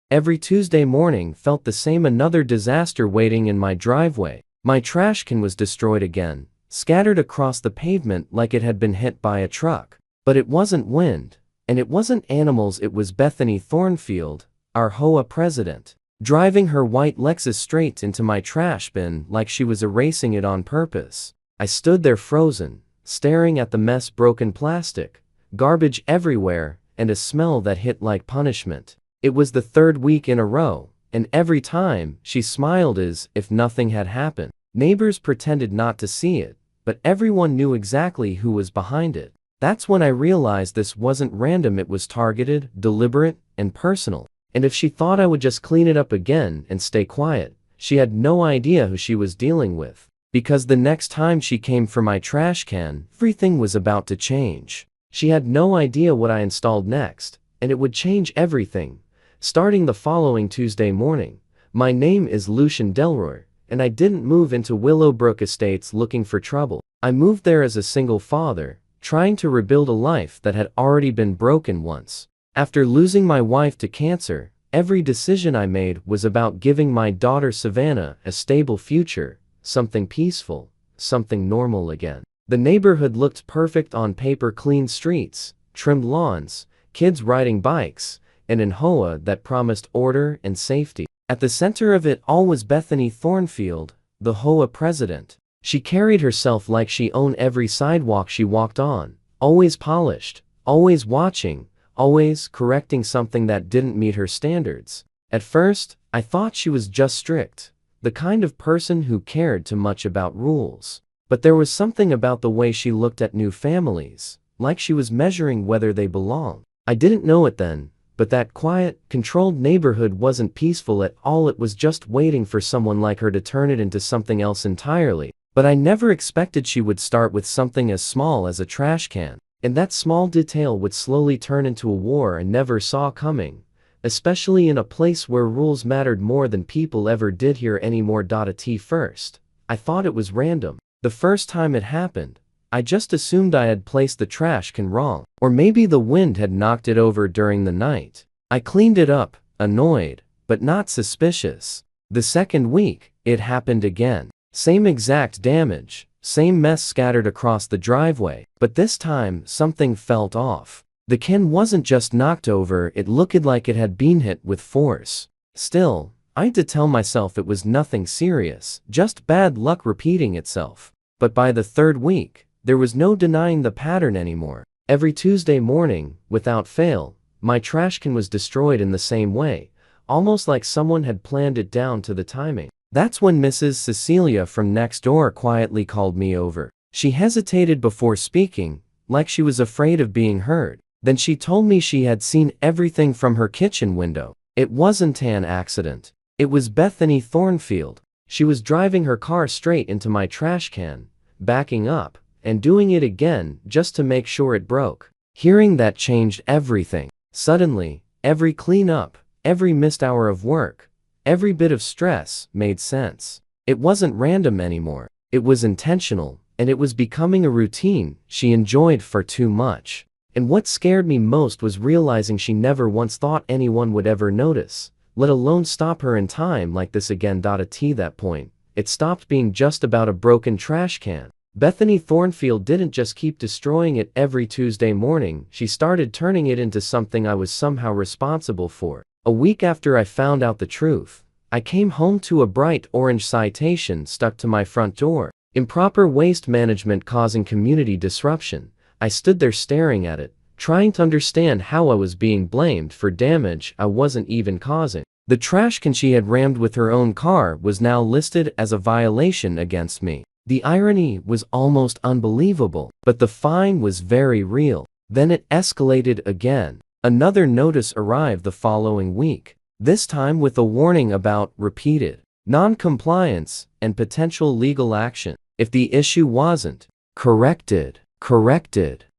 Every Tuesday morning felt the same, another disaster waiting in my driveway. My trash can was destroyed again, scattered across the pavement like it had been hit by a truck. But it wasn't wind, and it wasn't animals, it was Bethany Thornfield, our HOA president, driving her white Lexus straight into my trash bin like she was erasing it on purpose. I stood there frozen, staring at the mess, broken plastic, garbage everywhere, and a smell that hit like punishment. It was the third week in a row, and every time she smiled as if nothing had happened. Neighbors pretended not to see it, but everyone knew exactly who was behind it. That's when I realized this wasn't random, it was targeted, deliberate, and personal. And if she thought I would just clean it up again and stay quiet, she had no idea who she was dealing with. Because the next time she came for my trash can, everything was about to change. She had no idea what I installed next, and it would change everything. Starting the following Tuesday morning, my name is Lucian Delroy, and I didn't move into Willowbrook Estates looking for trouble. I moved there as a single father, trying to rebuild a life that had already been broken once. After losing my wife to cancer, every decision I made was about giving my daughter Savannah a stable future, something peaceful, something normal again. The neighborhood looked perfect on paper: clean streets, trimmed lawns, kids riding bikes, and an HOA that promised order and safety. At the center of it all was Bethany Thornfield, the HOA president. She carried herself like she owned every sidewalk she walked on, always polished, always watching, always correcting something that didn't meet her standards. At first, I thought she was just strict, the kind of person who cared too much about rules. But there was something about the way she looked at new families, like she was measuring whether they belonged. I didn't know it then, but that quiet, controlled neighborhood wasn't peaceful at all. It was just waiting for someone like her to turn it into something else entirely. But I never expected she would start with something as small as a trash can. And that small detail would slowly turn into a war I never saw coming, especially in a place where rules mattered more than people ever did here anymore. At first, I thought it was random. The first time it happened, I just assumed I had placed the trash can wrong, or maybe the wind had knocked it over during the night. I cleaned it up, annoyed, but not suspicious. The second week, it happened again. Same exact damage, same mess scattered across the driveway, but this time something felt off. The can wasn't just knocked over, it looked like it had been hit with force. Still, I had to tell myself it was nothing serious, just bad luck repeating itself. But by the third week, there was no denying the pattern anymore. Every Tuesday morning, without fail, my trash can was destroyed in the same way, almost like someone had planned it down to the timing. That's when Mrs. Cecilia from next door quietly called me over. She hesitated before speaking, like she was afraid of being heard. Then she told me she had seen everything from her kitchen window. It wasn't an accident. It was Bethany Thornfield. She was driving her car straight into my trash can, backing up, and doing it again just to make sure it broke. Hearing that changed everything. Suddenly, every cleanup, every missed hour of work, every bit of stress made sense. It wasn't random anymore. It was intentional, and it was becoming a routine she enjoyed far too much. And what scared me most was realizing she never once thought anyone would ever notice, let alone stop her in time like this again. At that point, it stopped being just about a broken trash can. Bethany Thornfield didn't just keep destroying it every Tuesday morning, she started turning it into something I was somehow responsible for. A week after I found out the truth, I came home to a bright orange citation stuck to my front door. Improper waste management causing community disruption. I stood there staring at it, trying to understand how I was being blamed for damage I wasn't even causing. The trash can she had rammed with her own car was now listed as a violation against me. The irony was almost unbelievable, but the fine was very real. Then it escalated again. Another notice arrived the following week, this time with a warning about repeated non-compliance and potential legal action if the issue wasn't corrected,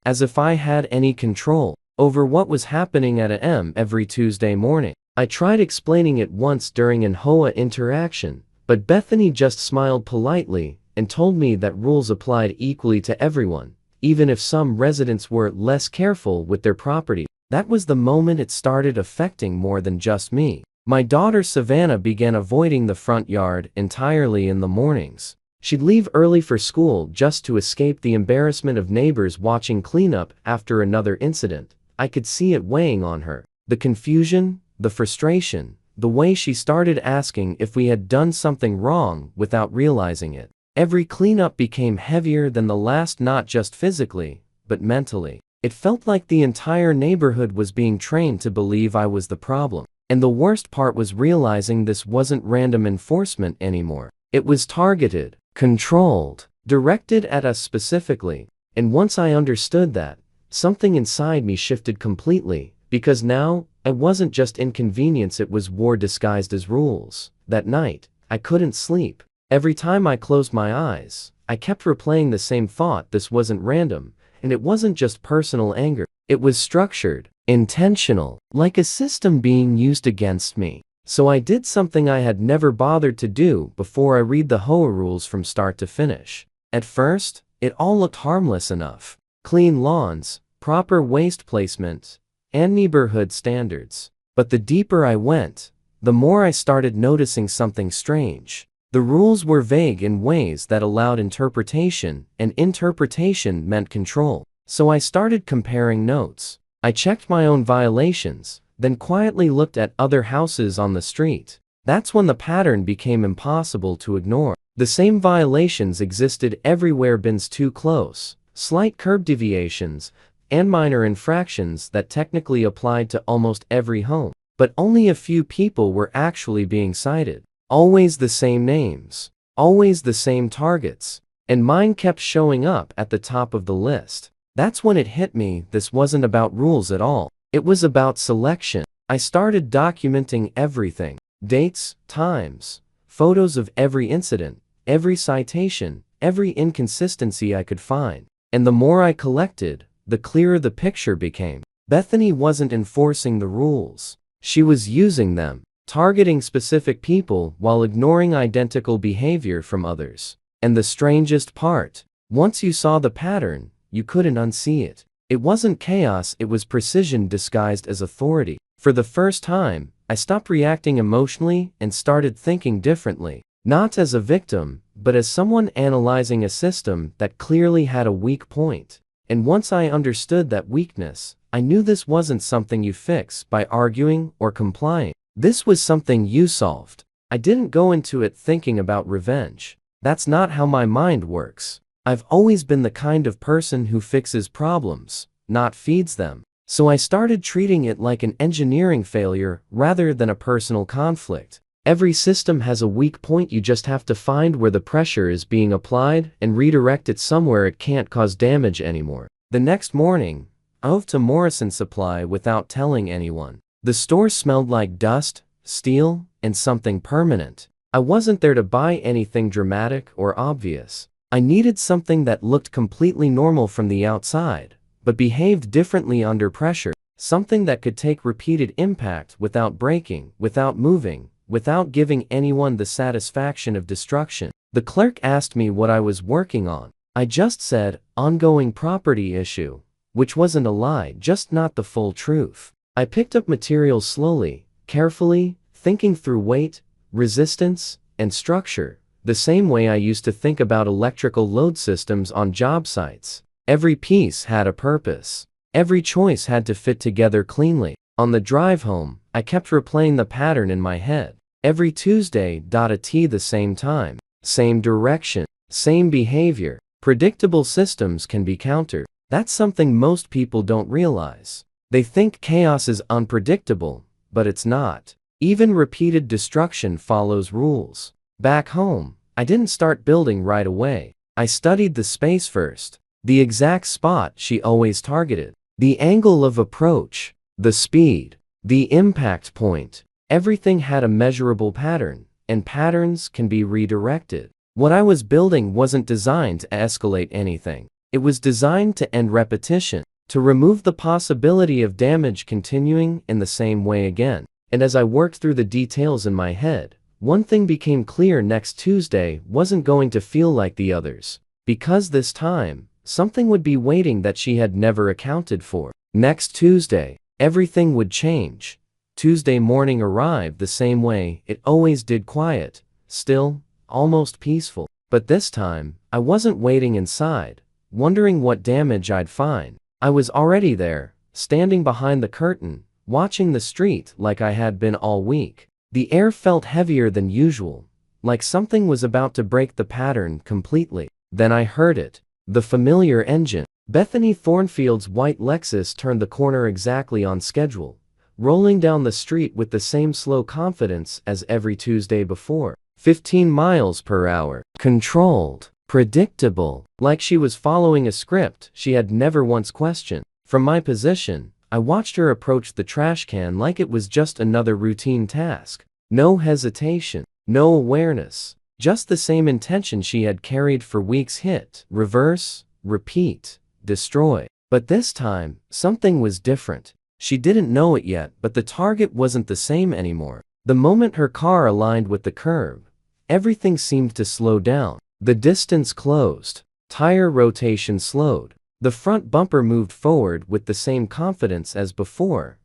as if I had any control over what was happening at AM every Tuesday morning. I tried explaining it once during an HOA interaction, but Bethany just smiled politely and told me that rules applied equally to everyone, even if some residents were less careful with their property. That was the moment it started affecting more than just me. My daughter Savannah began avoiding the front yard entirely in the mornings. She'd leave early for school just to escape the embarrassment of neighbors watching cleanup after another incident. I could see it weighing on her. The confusion, the frustration, the way she started asking if we had done something wrong without realizing it. Every cleanup became heavier than the last, not just physically, but mentally. It felt like the entire neighborhood was being trained to believe I was the problem. And the worst part was realizing this wasn't random enforcement anymore. It was targeted, controlled, directed at us specifically. And once I understood that, something inside me shifted completely, because now, it wasn't just inconvenience, it was war disguised as rules. That night, I couldn't sleep. Every time I closed my eyes, I kept replaying the same thought: this wasn't random, and it wasn't just personal anger. It was structured, intentional, like a system being used against me. So I did something I had never bothered to do before. I read the HOA rules from start to finish. At first, it all looked harmless enough. Clean lawns, proper waste placement, and neighborhood standards. But the deeper I went, the more I started noticing something strange. The rules were vague in ways that allowed interpretation, and interpretation meant control. So I started comparing notes. I checked my own violations, then quietly looked at other houses on the street. That's when the pattern became impossible to ignore. The same violations existed everywhere: bins too close, slight curb deviations, and minor infractions that technically applied to almost every home. But only a few people were actually being cited. Always the same names, always the same targets, and mine kept showing up at the top of the list. That's when it hit me: this wasn't about rules at all. It was about selection. I started documenting everything: dates, times, photos of every incident, every citation, every inconsistency I could find. And the more I collected, the clearer the picture became. Bethany wasn't enforcing the rules. She was using them, targeting specific people while ignoring identical behavior from others. And the strangest part, once you saw the pattern, you couldn't unsee it. It wasn't chaos, it was precision disguised as authority. For the first time, I stopped reacting emotionally and started thinking differently. Not as a victim, but as someone analyzing a system that clearly had a weak point. And once I understood that weakness, I knew this wasn't something you fix by arguing or complying. This was something you solved. I didn't go into it thinking about revenge. That's not how my mind works. I've always been the kind of person who fixes problems, not feeds them. So I started treating it like an engineering failure rather than a personal conflict. Every system has a weak point. You just have to find where the pressure is being applied and redirect it somewhere it can't cause damage anymore. The next morning, I moved to Morrison Supply without telling anyone. The store smelled like dust, steel, and something permanent. I wasn't there to buy anything dramatic or obvious. I needed something that looked completely normal from the outside, but behaved differently under pressure. Something that could take repeated impact without breaking, without moving, without giving anyone the satisfaction of destruction. The clerk asked me what I was working on. I just said, ongoing property issue, which wasn't a lie, just not the full truth. I picked up materials slowly, carefully, thinking through weight, resistance, and structure, the same way I used to think about electrical load systems on job sites. Every piece had a purpose. Every choice had to fit together cleanly. On the drive home, I kept replaying the pattern in my head. Every Tuesday, a T the same time, same direction, same behavior. Predictable systems can be countered. That's something most people don't realize. They think chaos is unpredictable, but it's not. Even repeated destruction follows rules. Back home, I didn't start building right away. I studied the space first. The exact spot she always targeted. The angle of approach. The speed. The impact point. Everything had a measurable pattern, and patterns can be redirected. What I was building wasn't designed to escalate anything. It was designed to end repetition, to remove the possibility of damage continuing in the same way again. And as I worked through the details in my head, one thing became clear: next Tuesday wasn't going to feel like the others. Because this time, something would be waiting that she had never accounted for. Next Tuesday, everything would change. Tuesday morning arrived the same way it always did, quiet, still, almost peaceful. But this time, I wasn't waiting inside, wondering what damage I'd find. I was already there, standing behind the curtain, watching the street like I had been all week. The air felt heavier than usual, like something was about to break the pattern completely. Then I heard it. The familiar engine. Bethany Thornfield's white Lexus turned the corner exactly on schedule, rolling down the street with the same slow confidence as every Tuesday before. 15 miles per hour. Controlled. Predictable. Like she was following a script she had never once questioned. From my position, I watched her approach the trash can like it was just another routine task. No hesitation. No awareness. Just the same intention she had carried for weeks: hit, reverse, repeat, destroy. But this time, something was different. She didn't know it yet, but the target wasn't the same anymore. The moment her car aligned with the curb, everything seemed to slow down. The distance closed. Tire rotation slowed. The front bumper moved forward with the same confidence as before,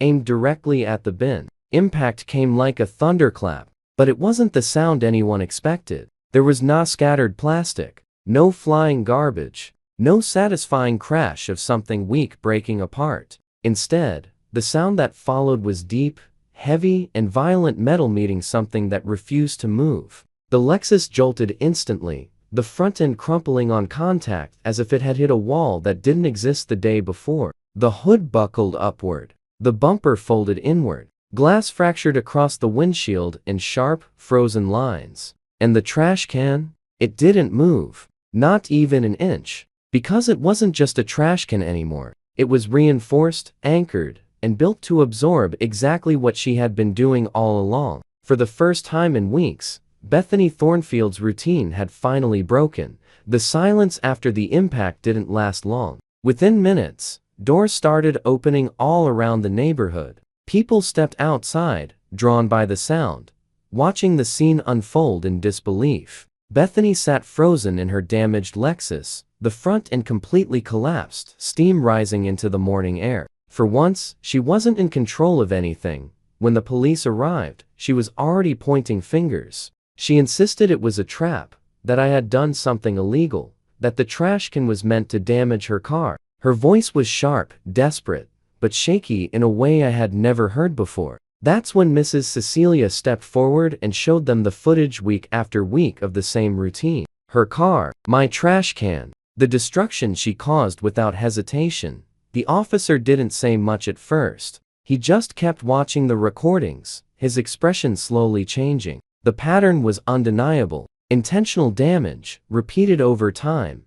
aimed directly at the bin. Impact came like a thunderclap, but it wasn't the sound anyone expected. There was no scattered plastic, no flying garbage, no satisfying crash of something weak breaking apart. Instead, the sound that followed was deep, heavy, and violent metal meeting something that refused to move. The Lexus jolted instantly, the front end crumpling on contact as if it had hit a wall that didn't exist the day before. The hood buckled upward. The bumper folded inward. Glass fractured across the windshield in sharp, frozen lines. And the trash can? It didn't move. Not even an inch. Because it wasn't just a trash can anymore. It was reinforced, anchored, and built to absorb exactly what she had been doing all along. For the first time in weeks, Bethany Thornfield's routine had finally broken. The silence after the impact didn't last long. Within minutes, doors started opening all around the neighborhood. People stepped outside, drawn by the sound, watching the scene unfold in disbelief. Bethany sat frozen in her damaged Lexus, the front end completely collapsed, steam rising into the morning air. For once, she wasn't in control of anything. When the police arrived, she was already pointing fingers. She insisted it was a trap, that I had done something illegal, that the trash can was meant to damage her car. Her voice was sharp, desperate, but shaky in a way I had never heard before. That's when Mrs. Cecilia stepped forward and showed them the footage week after week of the same routine. Her car, my trash can, the destruction she caused without hesitation. The officer didn't say much at first. He just kept watching the recordings, his expression slowly changing. The pattern was undeniable. Intentional damage, repeated over time,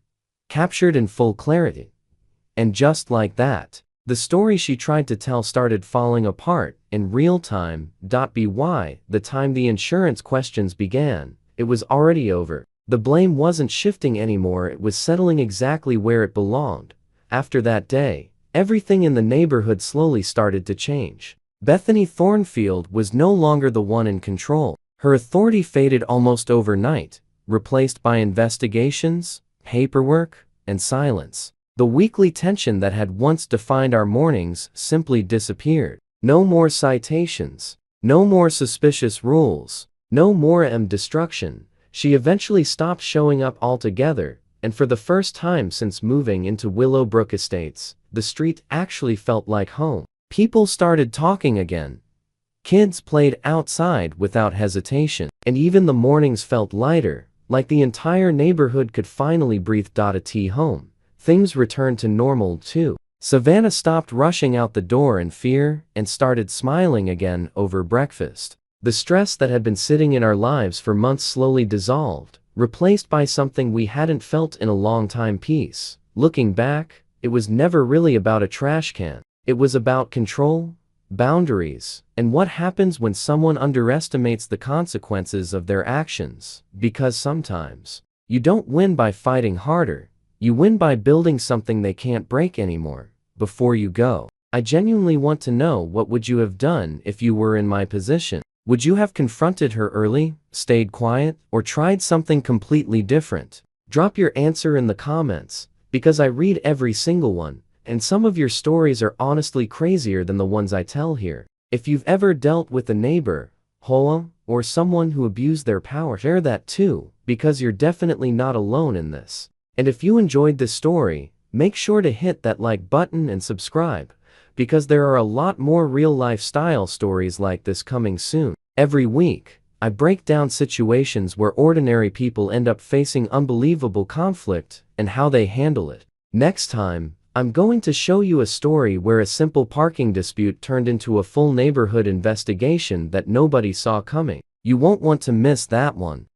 captured in full clarity. And just like that, the story she tried to tell started falling apart in real time. By the time the insurance questions began, it was already over. The blame wasn't shifting anymore, it was settling exactly where it belonged. After that day, everything in the neighborhood slowly started to change. Bethany Thornfield was no longer the one in control. Her authority faded almost overnight, replaced by investigations, paperwork, and silence. The weekly tension that had once defined our mornings simply disappeared. No more citations, no more suspicious rules, no more destruction. She eventually stopped showing up altogether, and for the first time since moving into Willowbrook Estates, the street actually felt like home. People started talking again. Kids played outside without hesitation, and even the mornings felt lighter, like the entire neighborhood could finally breathe. Home. Things returned to normal too. Savannah stopped rushing out the door in fear and started smiling again over breakfast. The stress that had been sitting in our lives for months slowly dissolved, replaced by something we hadn't felt in a long time: peace. Looking back, it was never really about a trash can. It was about control, boundaries, and what happens when someone underestimates the consequences of their actions. Because sometimes, you don't win by fighting harder, you win by building something they can't break anymore. Before you go, I genuinely want to know, what would you have done if you were in my position? Would you have confronted her early, stayed quiet, or tried something completely different? Drop your answer in the comments, because I read every single one, and some of your stories are honestly crazier than the ones I tell here. If you've ever dealt with a neighbor, HOA, or someone who abused their power, share that too, because you're definitely not alone in this. And if you enjoyed this story, make sure to hit that like button and subscribe, because there are a lot more real-life style stories like this coming soon. Every week, I break down situations where ordinary people end up facing unbelievable conflict and how they handle it. Next time, I'm going to show you a story where a simple parking dispute turned into a full neighborhood investigation that nobody saw coming. You won't want to miss that one.